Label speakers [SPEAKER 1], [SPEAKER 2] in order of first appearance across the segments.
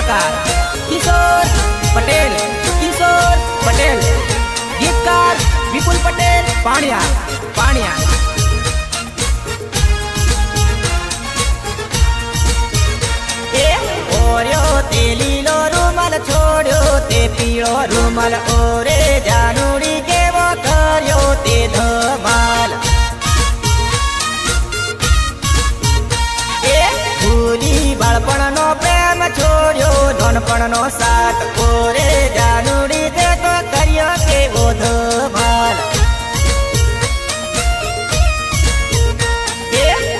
[SPEAKER 1] कलाकार किशोर पटेल, किशोर पटेल, गीतकार विपुल पटेल पाणिया, पाणिया। ओर्यो ते लीलो रूमाल छोड्यो ते पीळो रूमाल, ओरे जानुडी केवो कर्यो ते धमाल। भूली बाळपणनो प्रेम छोड्यो नानपणनो साथ, ओरे जानुडी ते तो कर्यो केवो धमाल।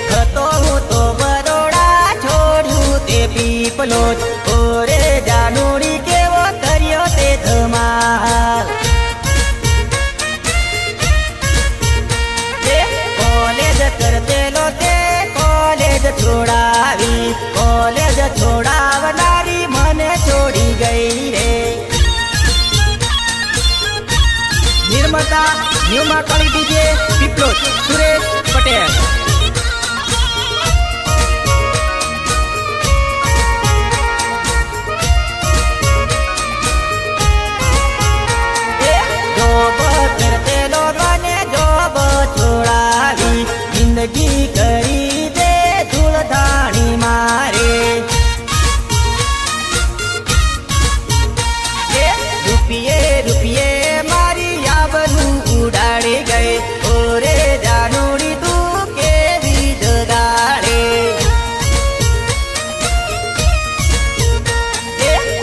[SPEAKER 1] હતો હું તો બરોડા છોડ્યું તે પીપલોદ, ઓરે જાનુડી કેવો કર્યો તે ધમાલ। કોલેજ કરતેલો તે કોલેજ છોડાવી, કોલેજ છોડાવનારી મને છોડી ગઈ રે। निर्माता न्यूमा काली डीजे पीपलोद सुरेश पटेल। जिंदगी करी दे धूलधाणी मारे, रुपये रुपये मारी याबनू उड़ाड़े गए, ओरे जानुड़ी तू के भी जगाड़े।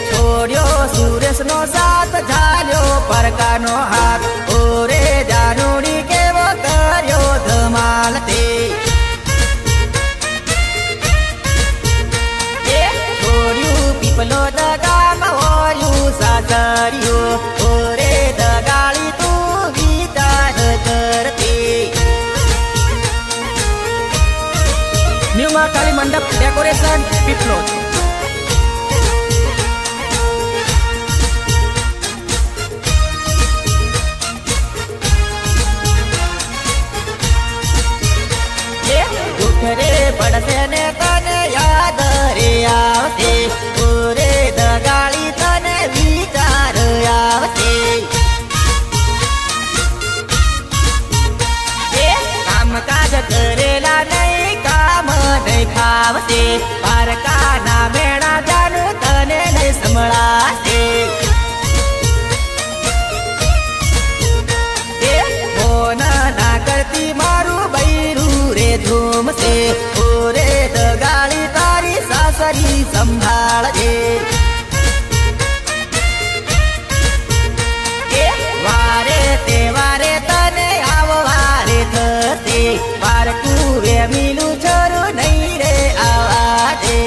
[SPEAKER 1] छोड़्यो सुरेश नो साथ झाल्यो परकानो हाथ, ओरे जानुड़ी के वो कर्यो धमाल ते। छोड़्यू पीपलोद गाम होर्यू सासरियो, ओरे दगाड़ी तू विचार करते। न्यूमा काली मंडप डेकोरेशन पीपलोद। रे पड़से ने तने याद रे आवते, ओरे दगाड़ी तने विचार आवते। काम काज करेला नहीं काम नहीं खावते, पारका ना मेणा जानू तने नहीं संभळाते। फोन ना करती मारू बैरू रे धूम से, ओरे दगाड़ी तारी सासरी संभाल दे। वारे ते वारे तने आवो वारे थते, वार कुरे मिलू छोरू नहीं रे आवाजे।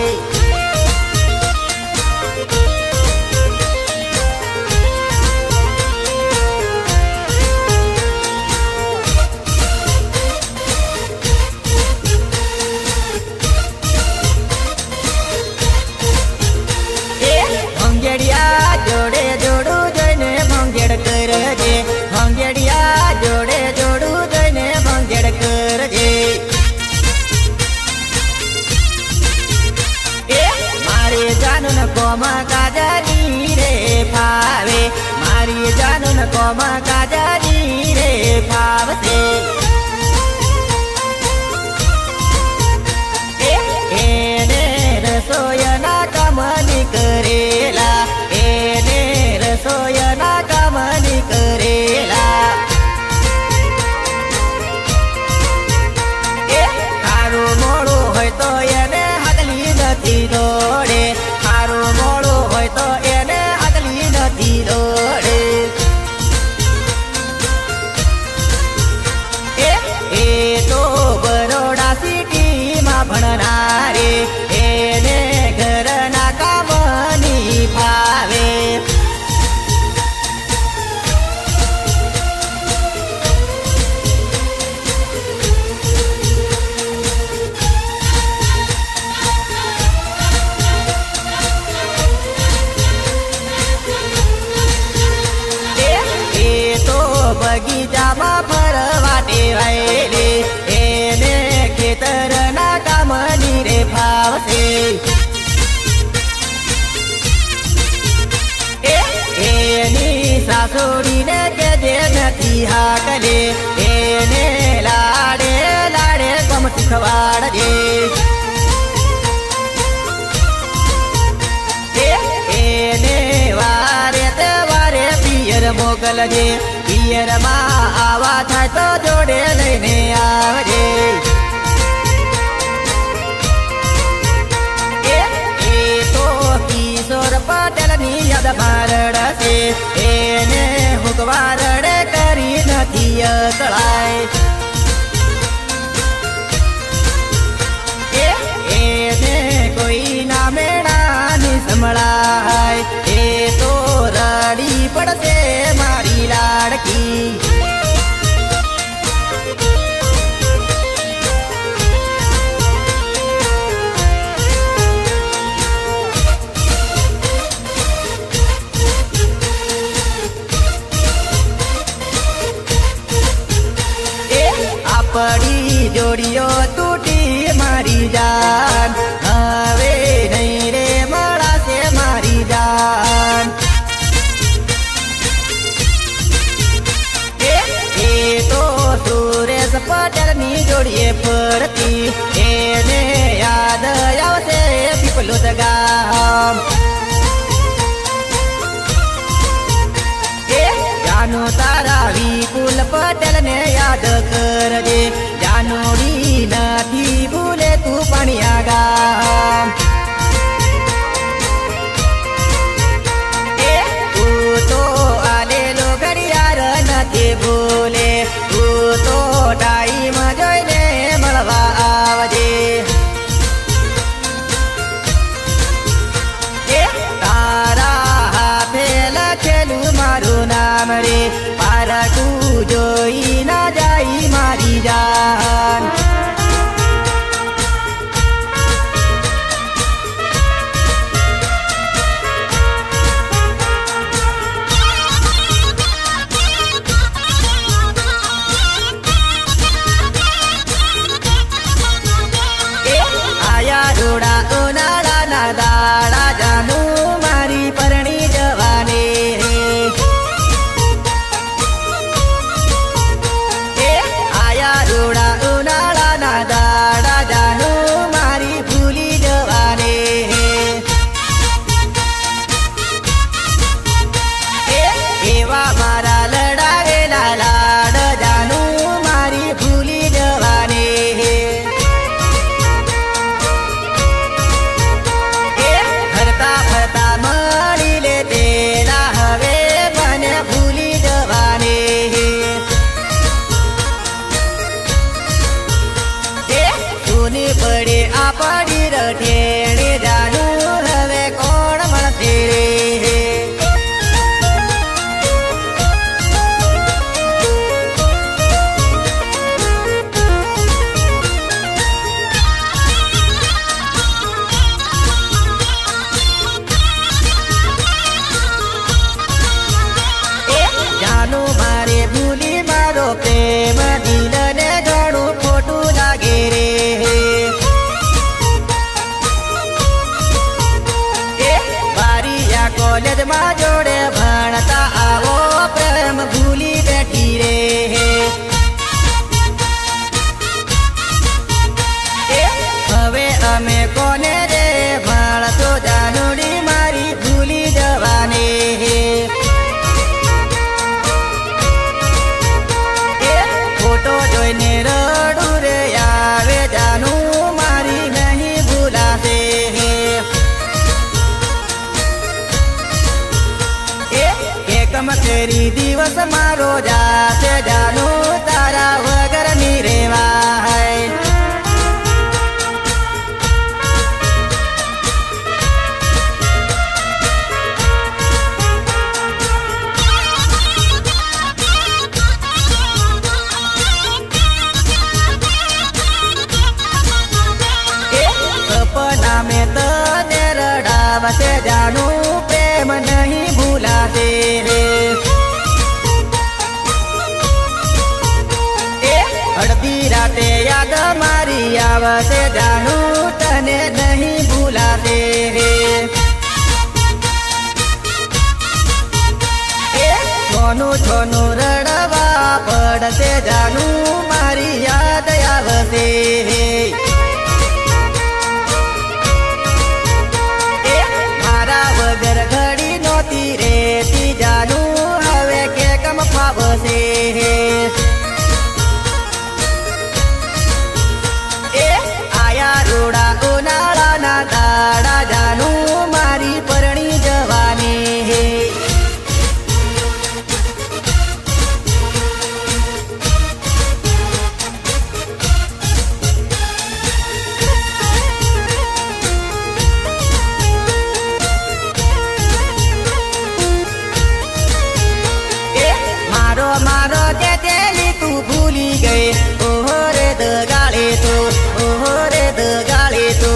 [SPEAKER 1] जोड़े जोड़ू जने भंगेड़ कर जे, भंगेड़िया जोड़े जोड़ू जने भंगेड़ कर जे। मारे जानू न कोमा काजरी रे भावे, मारी जानू न कोमा काजरी रे भावते। एने रसोयना कमनी करेला, एने रसोयना कमनी करेला। खारू मोड़ू होय तो एने हगली नथी दौड़े, खारू मोड़ू होय तो एने हगली नथी दौड़े। ए तो बरोड़ा सिटी में भणनारे, एने घरना कामनी કરી હાકલે એને લાડે લાડે ગમ શીખવાડજે એને વારે તે વારે પિયર મોકલજે પિયર માં આવા થાય તો જોડે લઈને આવજે પટેલ ની યાદ મારડશે એને હુકવારડે કરી નથી અકળાય એને કોઈ ના મેળાની સંભળાય એ તો રડી પડશે મારી લાડકી પડી જોડીઓ તૂટી મારી જાન હવે નહીં રે મળાશે મારી જાન એ તો સુરેશ પટેલ ની જોડીએ પડતી એને યાદ આવશે પીપલું ગામ જાનો તારા વિપુલ પટેલ ને યાદ કરજે જાનોડી નથી ભૂલે તું પાણિયા ગામ તું તો આલેલો ઘડિયાળ નથી ભૂલે તું તો ટાઈમ જોઈને મળવા આવજે તારા હાથે લખેલું મારું નામ રે પારકું જોઈ ના જાય મારી જાન આયા રોડા ઉનાળાના દાડા જાનું મારી પરણી જવાને આયા રોડા ઉનાળાના દાડા જાનું મારી ભૂલી જવાને એવા મારા લડાવેલા લાડ જાનું મારી ભૂલી જવાને ફરતા ફરતા મળી લે તેલા હવે મને ભૂલી જવાને સોની પડે આ પડી રઠેણે જાનું હવે કોણ મળશે રે જાનું મારે ભૂલી મારો પ્રેમ દિલને ઘણું ખોટું લાગે રે બારીયા કોલેજમાં જોડે ભણતા આવો પ્રેમ ભૂલી બેઠી રે હવે અમે કોને રે ભણતો જાનુડી મારી ભૂલી જવાને ફોટો જોઈને રડું રે આવે જાનું મારી નહીં ભૂલાશે એકમ તેરી દિવસ મારો જાશે જાનું તારા વગર ની રેવાય સપના મેં તને રડાવશે જાનું પ્રેમ નહીં ભૂલાશે અડધી રાતે યાદ મારી આવશે જાનું તને નહીં ભૂલાશે છોનું છોનું રડવા પડશે જાનું મારી યાદ આવશે મારા વગર ઘડી નહોતી રેતી જાનું હવે કે કમ ફાવશે આયા રોડા ઉનાળાના દાડા જાનું મારી પરણી જવાની मारो के तेली तू भूली गए ओहो रे दगाड़े तो ओहो रे दगाड़े तो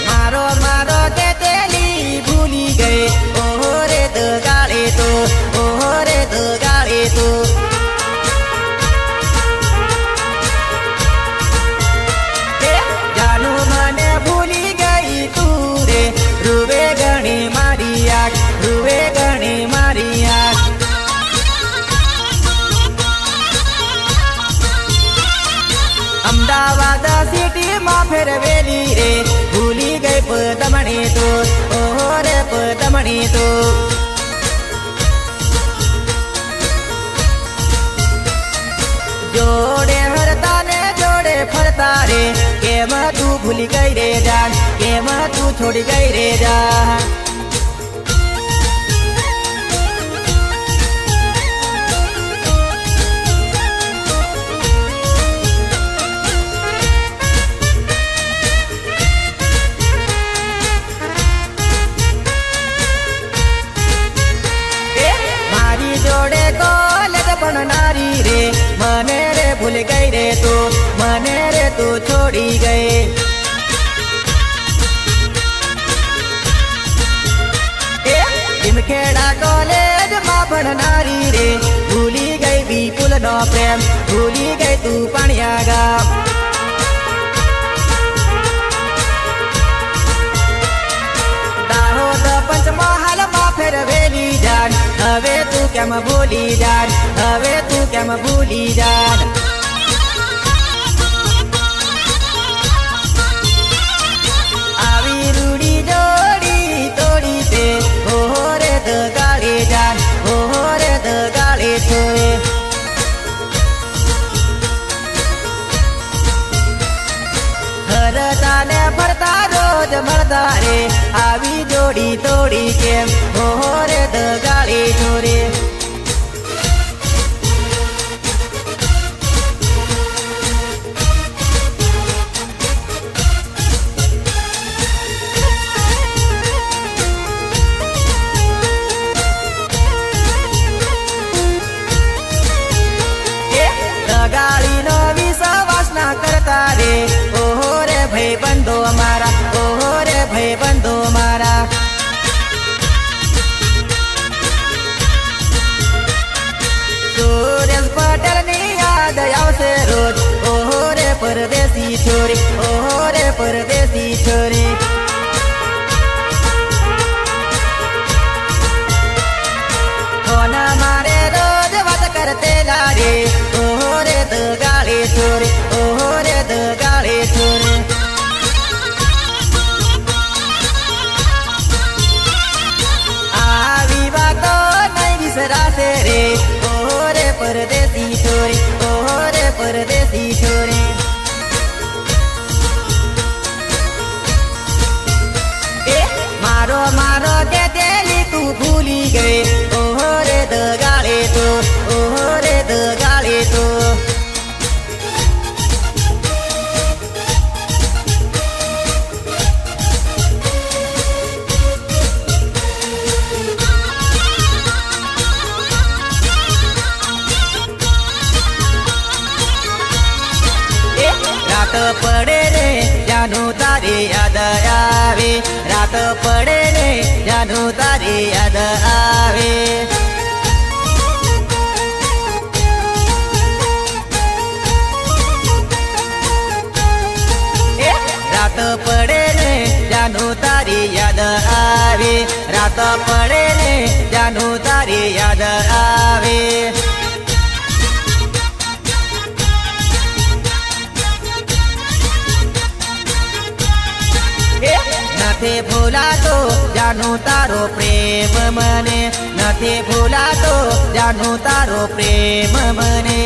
[SPEAKER 1] मारो मारो के तेली भूली गए ओहो रे दगाड़े तो ओहो रे दगाड़े तो जानू मने भूली गई तू रे रुवे गणी मारी आग रुवे गणी मारी आग अमदावाद सिटी में फेरवेली रे भूली गई पदमणी तो ओहो रे पदमणी तो जोड़े हरता ने जोड़े फरता रे केम तू भूली गई रे जान केम तू छोड़ गई रे जान मारी जोड़े कॉलेज बननारी रे मने रे भूल गई रे तू मने रे तू छोड़ी गए खेड़ा कॉलेज में बननारी रे भूली गई विपुल नो प्रेम भूली गई तू पानिया गाम दाहोद पंचमहाल में फेरवेली जान हवे तू केम भूली जान हवे तू केम भूली जान आवी रूड़ी जोड़ी तोड़ी ते ओहो रे दगाड़े जान ओहो रे दगाड़े छोए हरता ने फरता रोज मरता रे आवी जोड़ी तोड़ी के ओहो रे दगाड़े छोरे गाड़ी नो विश्वास ना करता रे ओहो रे भाई बंदो मारा ओहो रे भाई बंदो मारा सूरज पटेल नी याद आवसे रोज ओहो रे परदेसी छोरी ओहो रे परदेसी छोरी होना मारे रोज बात करते लारे ओहो रे दगाड़े छोरे ओहो रे दगाड़े छोरे आवी बातो नहीं बिसराते रे ओहो रे परदेसी छोरे ओहो रे परदेसी छोरे मारो मारो के तेली तू भूली गए ओहो रे दगाड़े तो ओहो रे दगाड़े तो रात पड़े रे जानू तारी याद आवे रात पड़े रे जानू तारी याद आवे रात पड़े रे जानू तारी याद आवे આવે રાત પડે ને જાનું તારી યાદ આવે નથી ભૂલાતો જાનું તારો પ્રેમ મને નથી ભૂલાતો જાનું તારો પ્રેમ મને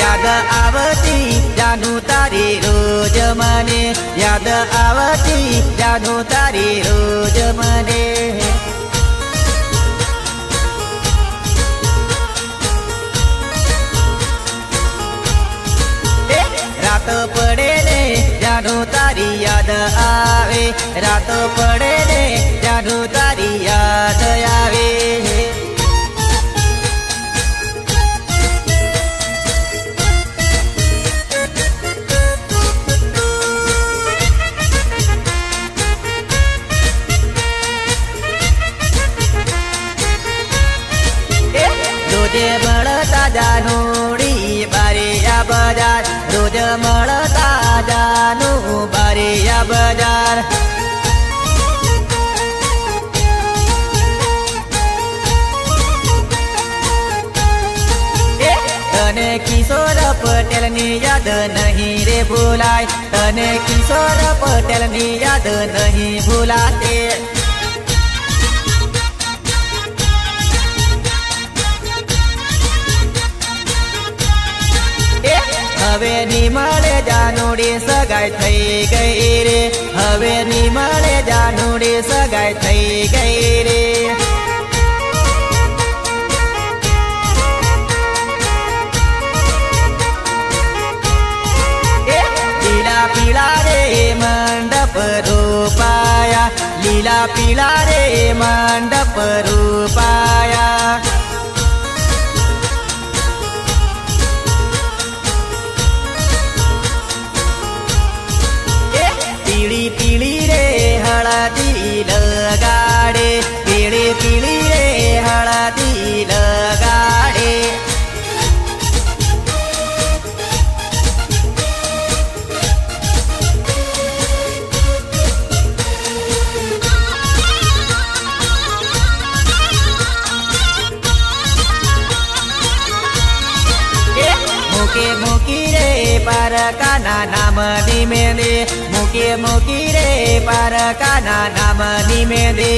[SPEAKER 1] યાદ આવતી જાનું તારી રોજ મને યાદ આવતી જાનું તારી રોજ મને રાત પડે ને જાનું તારી યાદ આવે રાત પડે ને જાનું તારી યાદ આવે રોજે મળતા જાનુડી બારિયા બજાર રોજ મળતા જાનું બારિયા બજાર તને કિશોર પટેલની યાદ નહીં રે ભૂલાય તને કિશોર પટેલની યાદ નહીં ભૂલાતે હવે નિમળે જાનુડી સગાઈ થઈ ગઈ રે હવે નિમળે જાનુડી સગાઈ થઈ ગઈ રે લીલા પીળા રે મંડપ રૂપાયા લીલા પીળા રે મંડપ રૂપાયા પીળી પીળી રે હળદી લગાડે પીળી પીળી રે હળદી લગાડે મૂકે મૂકી રે પારકાના નામની મેંદે મૂકે મૂકી રે પારકાના નામની મેંદે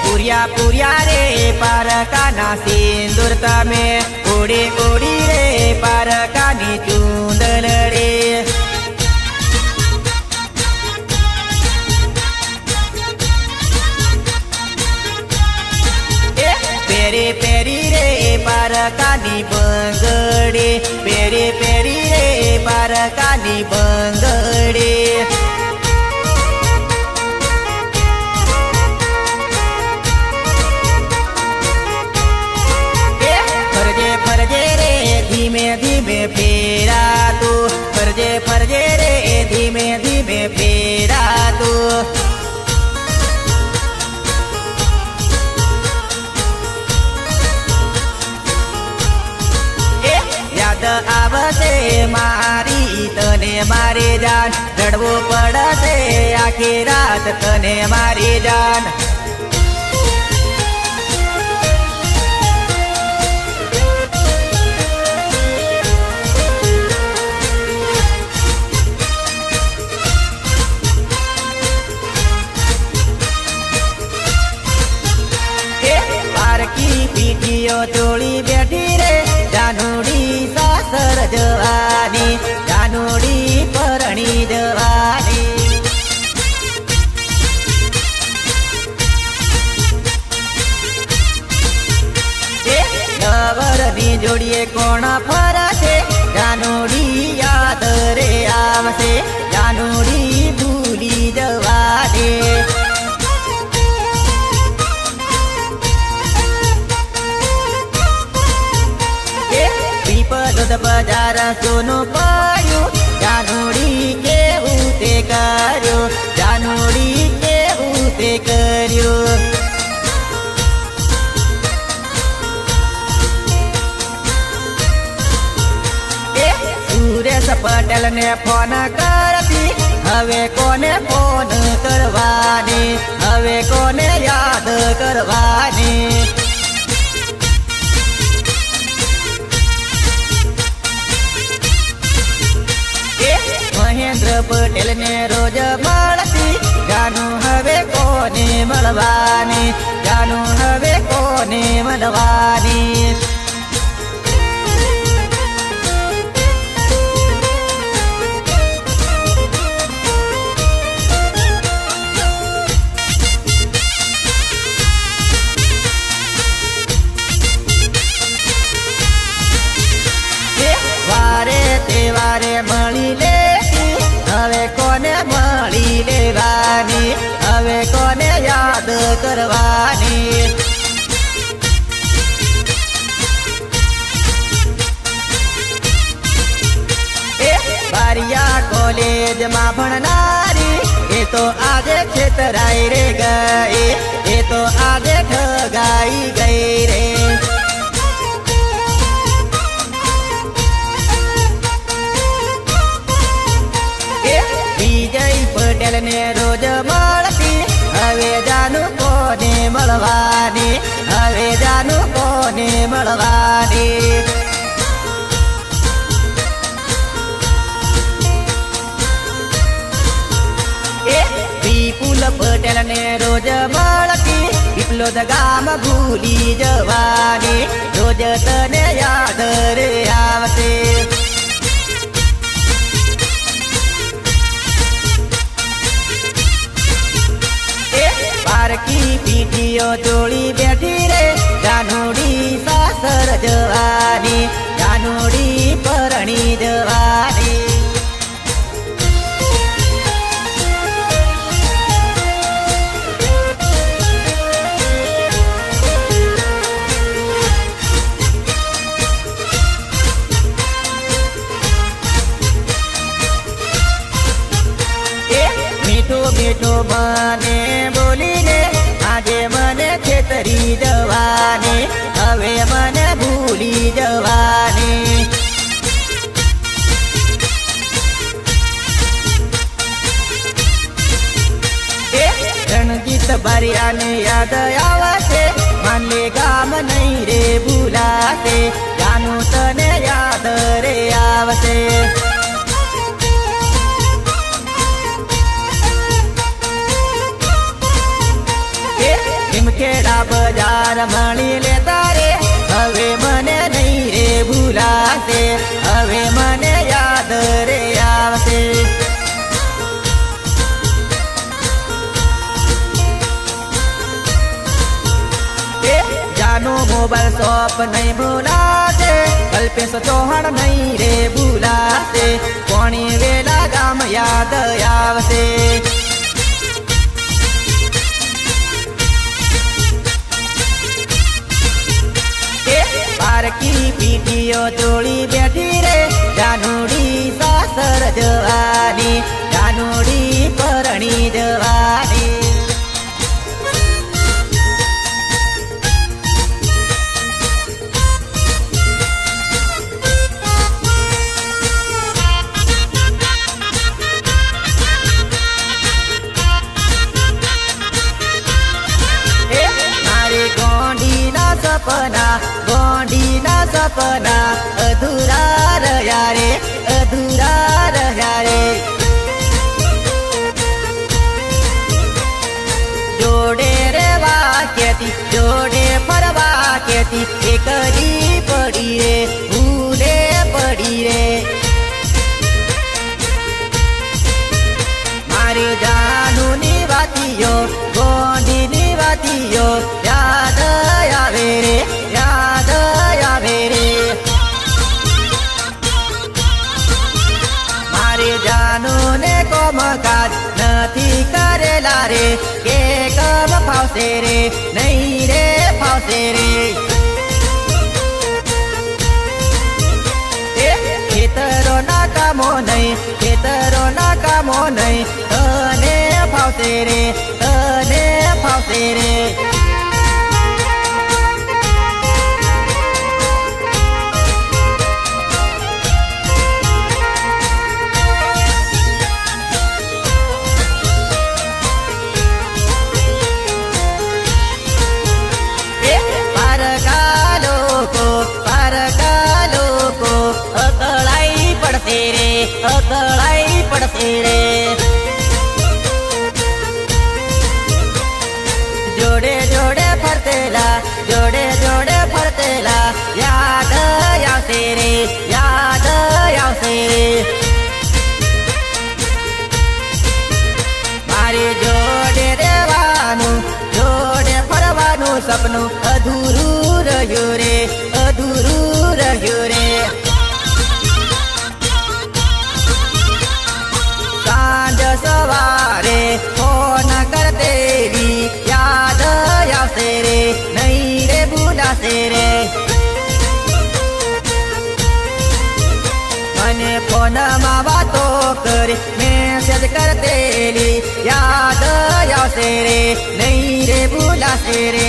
[SPEAKER 1] પૂર્યા પૂર્યા રે પારકાના સિંદૂર તમે ઉડી ઉડી રે પારકાની ચૂંદલ રે પેરી પેરી રે પારકાની બંગડી પેરી પેરી રે પારકાની બંગડી ફરજે ફરજે રે ધીમે ધીમે ફેરાતું ફરજે ફરજે રે ધીમે ધીમે ફેરાતું યાદ આવશે મારી તને મારી જાન રડવું પડશે આખી રાત તને મારી જાન પારકી પીઠીઓ તોડી બેઠી રે જાનુડી સાસર જવાની જાનુડી પરણી જવાની નવરની જોડીએ કોણ ફરશે જાનુડી યાદ રે આવશે જાનુડી ભૂલી જવા દે બજાર સોનું પાડ્યું જાનુડી કેવું તે કર્યું જાનુડી કેવું તે કલ્પેશ પટેલ ને ફોન કરતી હવે કોને ફોન કરવાની હવે કોને યાદ કરવાની મહેન્દ્ર પટેલ ને રોજ મળતી જાનું હવે કોને મળવાની જાનું હવે કોને મળવાની વારે તહેવારે મળી લે હવે કોને મળી લેવાની હવે કોને યાદ કરવાની બારિયા કોલેજમાં ભણનારી એ તો આજે છેતરાઈ રે ગઈ એ તો આજે ઠગાઈ ગઈ રે વિજય પટેલ ને રોજ મળતી હવે જાનું કોને મળવાની હવે જાનું કોને મળવાની વિપુલ પટેલ ને રોજ મળતી વિપ્લોદ ગામ ભૂલી જવાની રોજ તને યાદ રે આવશે પારકી પીઠીઓ જોડી બેઠી રે જાનુડી સાસર જવાની જાનુડી પરણી જવાની મીઠું મીઠું મને બોલીને આજે મને છેતરી જવાની હવે મને ભૂલી જવાની રણજીત બારિયાને યાદ આવશે માનલે ગામ નહીં રે ભૂલાશે જાનું તને યાદ રે આવશે ખેડા બજાર મળી લે તારે હવે મને નહીં રે ભૂલાશે હવે મને યાદ રે આવશે જાનું મોબાઈલ શોપ નહીં ભૂલાશે કલ્પેશ ચૌહાણ નહીં રે ભૂલાશે કોણી વેલા ગામ યાદ આવશે પારકી પીઠીઓ જોડી બેઠી રે જાનુડી સાસર જવાની જાનુડી પરણી જવાની ગોંડીના સપના અધૂરા રહ્યા રે અધૂરા રહ્યા રે જોડે રેવા કેતી જોડે ફરવા કેતી એ કરી પડી રે ભૂલે પડી રે મારી જાનુની વાતીઓ ગોંડીની વાતીઓ યાદ આવે રે યાદ આવે રે મારી જાનુને કોમકાજ નથી કરેલા રે કે કમ ફાવશે રે નહીં રે ફાવશે રે ખેતરોના કામો નહીં ખેતરોના કામો નહીં તને ફાવશે રે તને ફાવશે રે અકળાઈ પડશે રે જોડે જોડે ફરતેલા જોડે જોડે ફરતેલા યાદ આવશે રે યાદ આવશે રે મારી જોડે રહેવાનું જોડે ફરવાનું સપનું અધૂરું રહ્યું રે અધૂરું રહ્યું રે સાંજ સવારે ફોન કરતેલી યાદ આવશે રે નહીં રે ભૂલાશે રે મને ફોનમાં વાતો કરી મેસેજ કરતેલી યાદ આવશે રે નહીં રે ભૂલાશે રે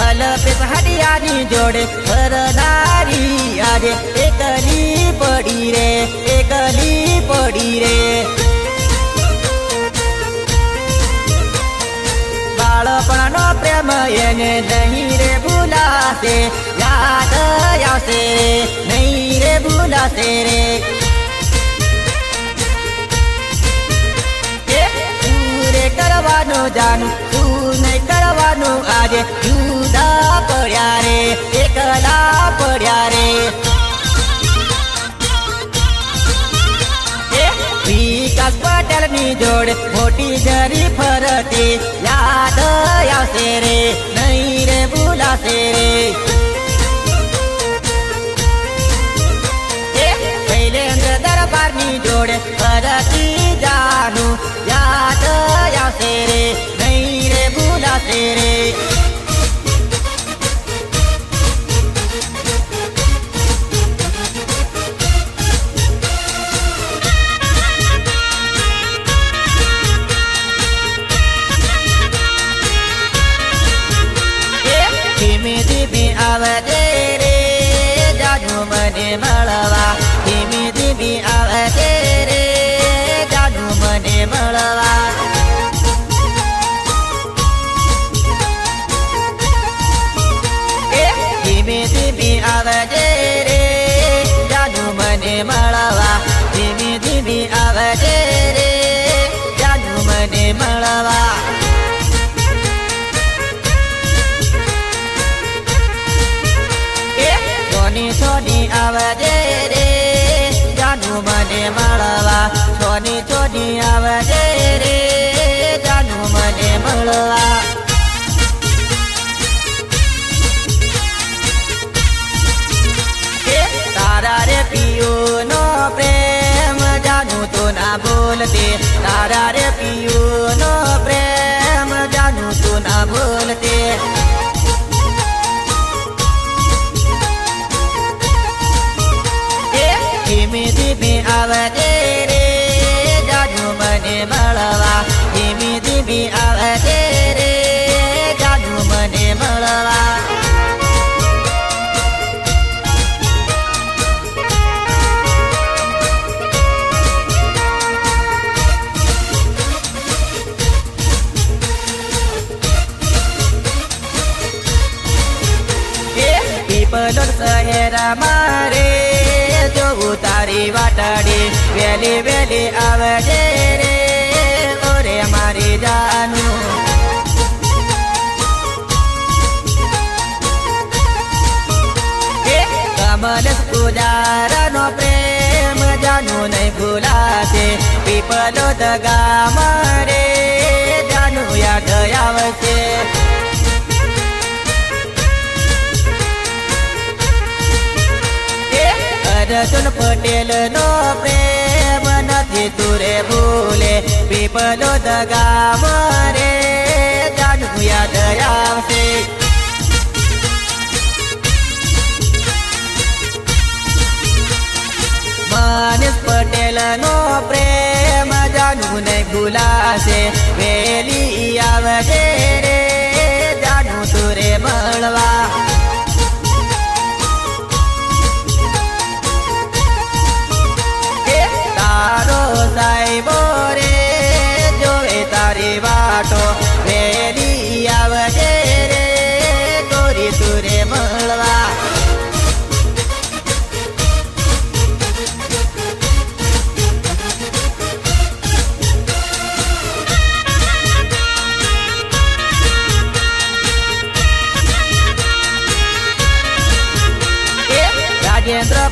[SPEAKER 1] અલપેશ હડિયાની જોડે ફરનારી આજે એકલી પડી રે એકલી પડી રે બાળપણનો પ્રેમ એને નહીં રે ભૂલાશે યાદ આવશે નહીં રે ભૂલાશે રે કરવાનું જાનું તું નહીં કરવાનું આજે જુદા પડ્યા રે એકલા પડ્યા રે વિકાસ પટેલની જોડે મોટી જરી ફરતી યાદ આવશે રે નહીં રે ભૂલાશે રે શૈલેન્દ્ર દરબારની જોડે ફરતી જાનું યાદ આવશે રે નહીં રે ભૂલાશે રે ધીમે ધીમે આવજે રે જાનું મને મળવા ધીમે ધીમે આવજે રે જાનું મને મળવા ધીમે ધીમે આવજે રે જાનું મને મળવા ધીમે ધીમે આવજે રે જાનું મને મળવા સોની સોની આવજે રે જાનું મને મળવા સોની સોની આવજે રે જાનું મને મળવા તારા રે પિયુનો પ્રેમ જાનું તો ના બોલતે તારા રે પિયુનો પ્રેમ જાનું તો ના બોલતે ધીમે ધીમે આવજે રે જાનું મને મળવા ધીમે ધીમે આવજે રે જાનું મને મળવા પીપલોદ શહેરમાં રે જોઉં તારી વાટાડી વેલી વેલી આવજે રે ઓરે મારી જાનું કમલેશ પૂજારાનો પ્રેમ જાનું નહીં ભૂલાશે પીપલોદ ગામ રે જાનું યાદ આવશે અર્જુન પટેલ નો પ્રેમ નથી તુરે ભૂલે પીપલોદ ગામ રે જાનું યાદ આવશે મનીષ પટેલ નો પ્રેમ જાનું નહીં ભૂલાશે વેલી આવજે રે જાનું તુરે મળવા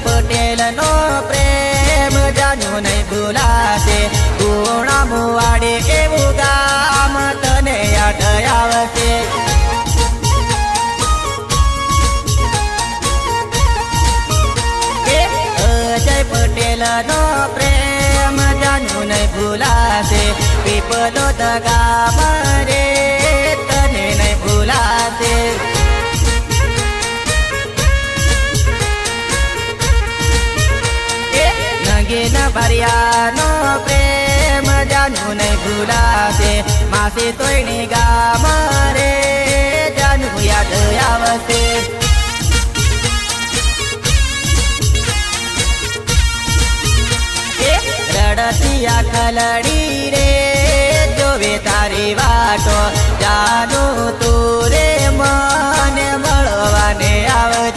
[SPEAKER 1] પટેલ નો પ્રેમ જાનું નહીં ભૂલાશે ગુણા મુવાડે એવું ગામ તને યાદ આવશે અજય પટેલ નો પ્રેમ જાનું નહીં ભૂલાશે પીપલો ગામ રે તને નહીં ભૂલાશે નગીન ભરિયાનો પ્રેમ જાનું નહીં ભૂલાશે માસી તોયની ગામ રે જાનું યાદ આવશે રડતિયા ખલડી રે જોવે તારી વાટો જાનું તું રે મને મળવાને આવજે